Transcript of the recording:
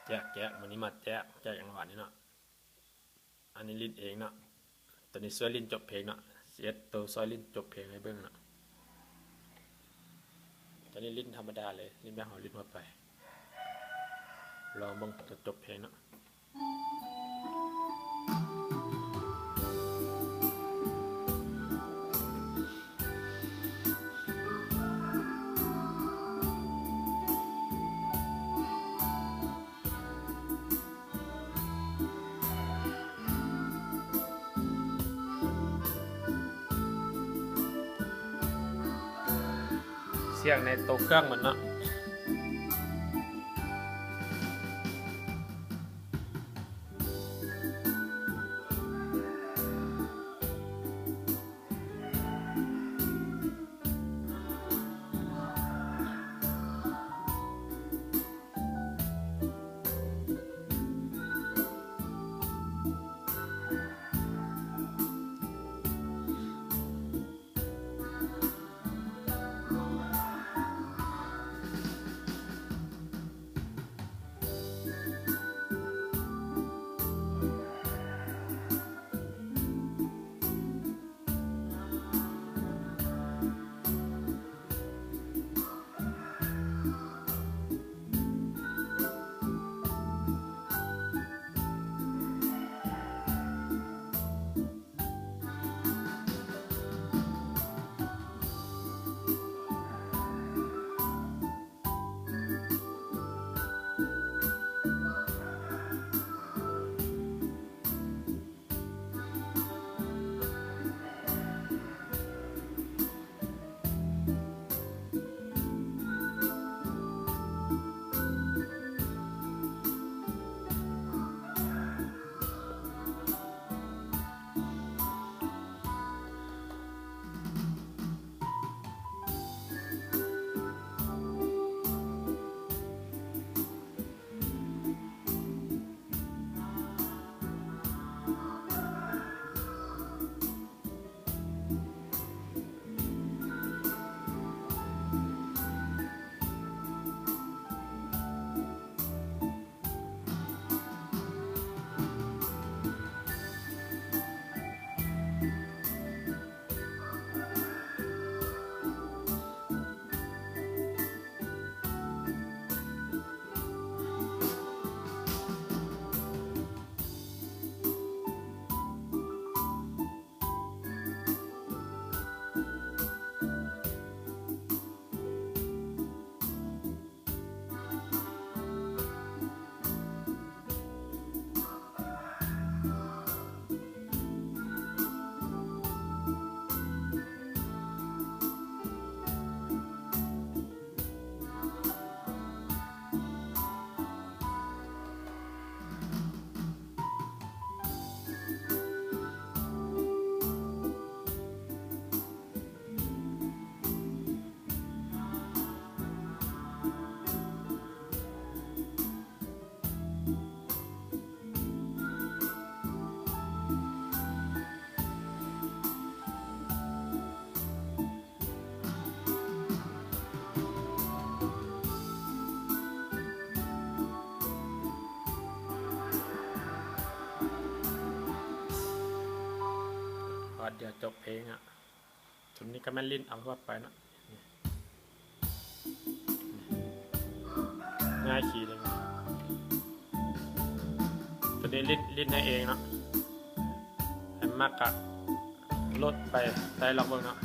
แจ๊กวันนี้มาแจ๊กอย่างหวานนี่เนาะอันนี้ลิ้นเองเนาะตอนนี้ซอยลิ้นจบเพลงเนาะเสียตัวซอยลิ้นจบเพลงให้เบิ่งเนาะตอนนี้ลิ้นธรรมดาเลยลิ้นแบบเอาลิ้นมาไปลองเบิ่งตัวจบเพลงเนาะเสียงในตัวเครื่องมันเนาะเดี๋ยวจบเพลงอ่ะทุนนี้ก็แม่นลิ้นเอาเข้าไปเนาะง่ายขี่เลยตัวนี้ลิ้นให้เองเนาะให้มากกะลดไปได้ลองเบิ่งเนาะ